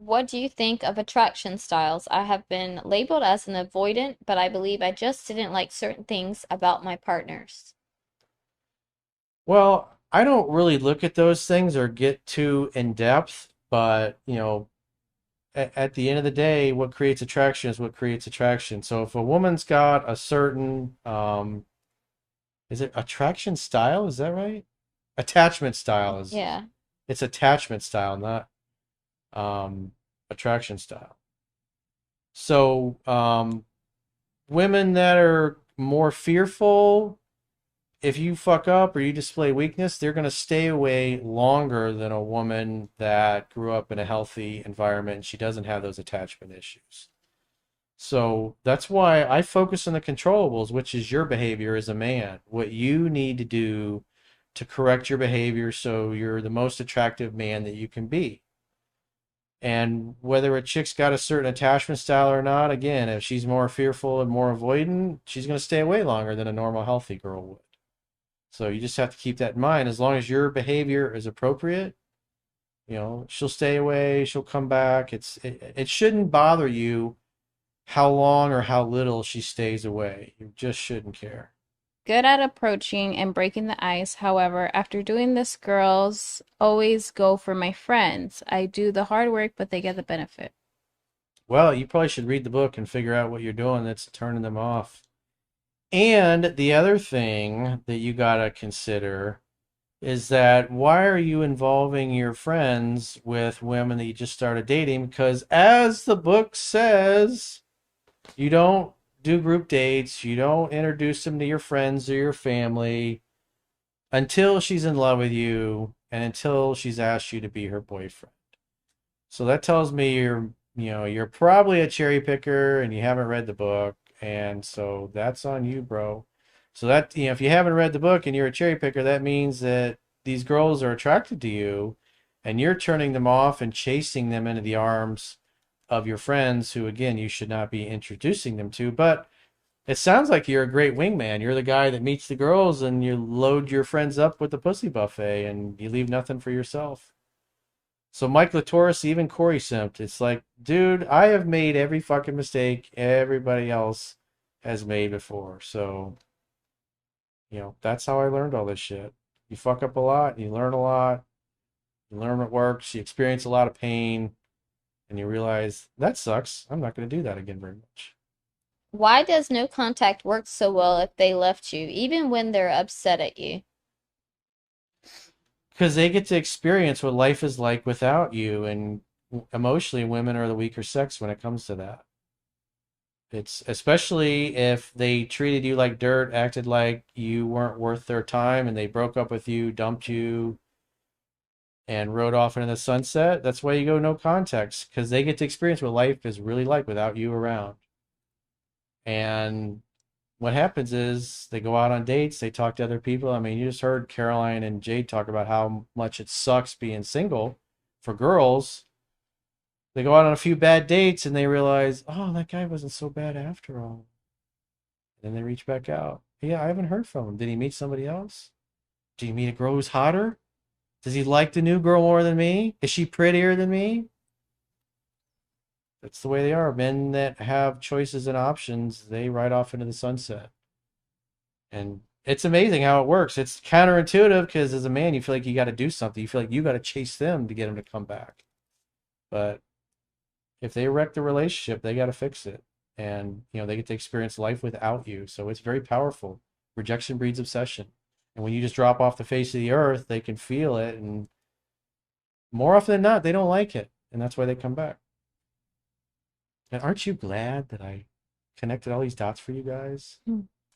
What do you think of attraction styles? I have been labeled as an avoidant, but I believe I just didn't like certain things about my partners. Well, I don't really look at those things or get too in depth, but at the end of the day, what creates attraction is what creates attraction. So if a woman's got a certain, is it attraction style? Is that right? Attachment style is, Yeah. it's attachment style, not um, attraction style. So women that are more fearful, if you fuck up or you display weakness, they're going to stay away longer than a woman that grew up in a healthy environment and she doesn't have those attachment issues. So that's why I focus on the controllables, which is your behavior as a man, what you need to do to correct your behavior so you're the most attractive man that you can be. And whether a chick's got a certain attachment style or not, again, if she's more fearful and more avoidant, she's going to stay away longer than a normal, healthy girl would. So you just have to keep that in mind. As long as your behavior is appropriate, she'll stay away, she'll come back. It shouldn't bother you how long or how little she stays away. You just shouldn't care. Good at approaching and breaking the ice. However, after doing this, girls always go for my friends. I do the hard work, but they get the benefit. Well, you probably should read the book and figure out what you're doing that's turning them off. And the other thing that you gotta consider is that why are you involving your friends with women that you just started dating? Because as the book says, you don't do group dates, you don't introduce them to your friends or your family until she's in love with you and until she's asked you to be her boyfriend. So that tells me you're probably a cherry picker and you haven't read the book, and so that's on you, bro. So that, if you haven't read the book and you're a cherry picker, that means that these girls are attracted to you and you're turning them off and chasing them into the arms of your friends who, again, you should not be introducing them to. But it sounds like you're a great wingman. You're the guy that meets the girls and you load your friends up with the pussy buffet and you leave nothing for yourself. So Mike Latoris, even Corey simped. It's like, dude, I have made every fucking mistake everybody else has made before. So, that's how I learned all this shit. You fuck up a lot, you learn a lot, you learn what works, you experience a lot of pain, and you realize that sucks. I'm not going to do that again very much. Why does no contact work so well if they left you, even when they're upset at you? Because they get to experience what life is like without you, and emotionally, women are the weaker sex when it comes to that. It's especially if they treated you like dirt, acted like you weren't worth their time, and they broke up with you, dumped you, and rode off into the sunset. That's why you go no context, because they get to experience what life is really like without you around. And what happens is they go out on dates, they talk to other people. I mean, you just heard Caroline and Jade talk about how much it sucks being single for girls. They go out on a few bad dates and they realize, oh, that guy wasn't so bad after all. Then they reach back out. Yeah, I haven't heard from him. Did he meet somebody else? Did he meet a girl who's hotter? Does he like the new girl more than me? Is she prettier than me? That's the way they are. Men that have choices and options, they ride off into the sunset. And it's amazing how it works. It's counterintuitive because as a man, you feel like you got to do something. You feel like you got to chase them to get them to come back. But if they wreck the relationship, they got to fix it. And, they get to experience life without you. So it's very powerful. Rejection breeds obsession. And when you just drop off the face of the earth, they can feel it. And more often than not, they don't like it. And that's why they come back. And aren't you glad that I connected all these dots for you guys?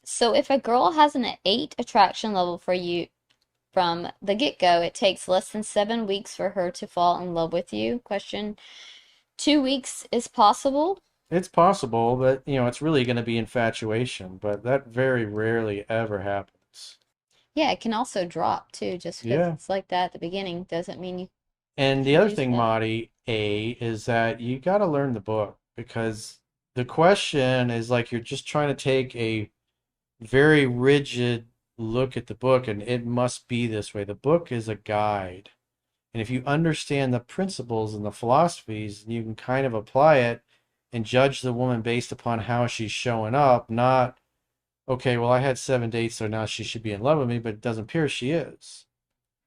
So if a girl has an 8 attraction level for you from the get-go, it takes less than 7 weeks for her to fall in love with you. Question, 2 weeks is possible? It's possible, but it's really going to be infatuation, but that very rarely ever happens. Yeah, it can also drop too, just because Yeah. it's like that at the beginning doesn't mean you And the can other lose thing, that. Marty, is that you got to learn the book because the question is like you're just trying to take a very rigid look at the book and it must be this way. The book is a guide. And if you understand the principles and the philosophies, you can kind of apply it and judge the woman based upon how she's showing up, not, okay, well, I had 7 dates, so now she should be in love with me, but it doesn't appear she is.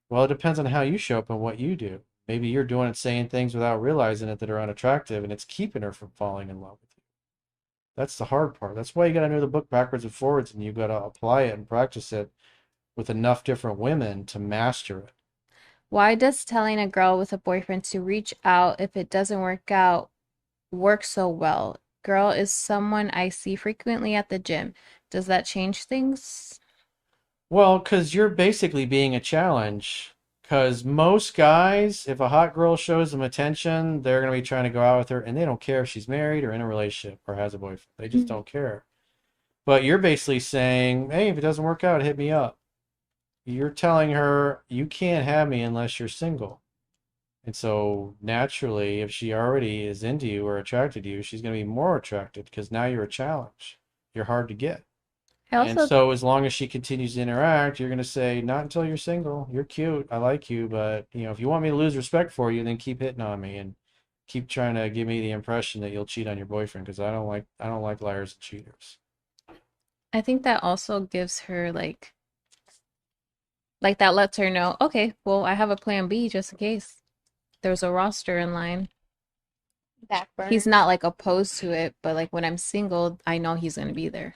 Well, it depends on how you show up and what you do. Maybe you're doing it, saying things without realizing it that are unattractive, and it's keeping her from falling in love with you. That's the hard part. That's why you got to know the book backwards and forwards, and you got to apply it and practice it with enough different women to master it. Why does telling a girl with a boyfriend to reach out if it doesn't work out work so well? Girl is someone I see frequently at the gym. Does that change things? Well, because you're basically being a challenge. Because most guys, if a hot girl shows them attention, they're going to be trying to go out with her, and they don't care if she's married or in a relationship or has a boyfriend. They just don't care. But you're basically saying, hey, if it doesn't work out, hit me up. You're telling her, you can't have me unless you're single. And so naturally, if she already is into you or attracted to you, she's going to be more attracted because now you're a challenge. You're hard to get. I And also so as long as she continues to interact, you're going to say, not until you're single. You're cute. I like you. But, if you want me to lose respect for you, then keep hitting on me and keep trying to give me the impression that you'll cheat on your boyfriend because I don't like liars and cheaters. I think that also gives her like that lets her know, okay, well, I have a plan B just in case there's a roster in line. Back He's burner. not like opposed to it, but like when I'm single, I know he's gonna be there.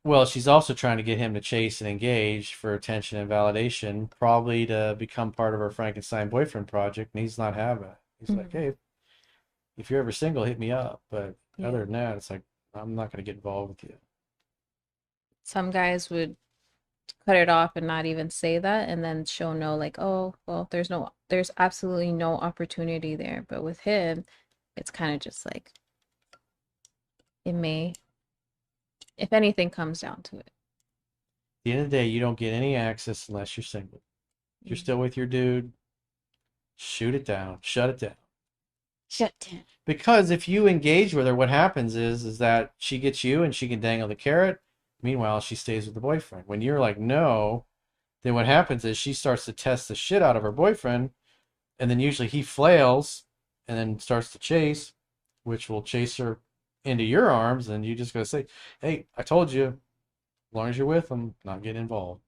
Well, she's also trying to get him to chase and engage for attention and validation, probably to become part of her Frankenstein boyfriend project, and he's not having it. He's like, Mhm. hey, if you're ever single, hit me up. But Yeah. other than that, it's like, I'm not going to get involved with you. Some guys would cut it off and not even say that and then she'll know like, oh, well, there's absolutely no opportunity there. But with him, it's kind of just like it may, if anything comes down to it. At the end of the day, you don't get any access unless you're single. If you're still with your dude, shoot it down, shut it down. Shut down. Because if you engage with her, what happens is that she gets you and she can dangle the carrot. Meanwhile, she stays with the boyfriend. When you're like, no, then what happens is she starts to test the shit out of her boyfriend, and then usually he flails and then starts to chase, which will chase her into your arms, and you just gotta say, hey, I told you, as long as you're with him, not getting involved.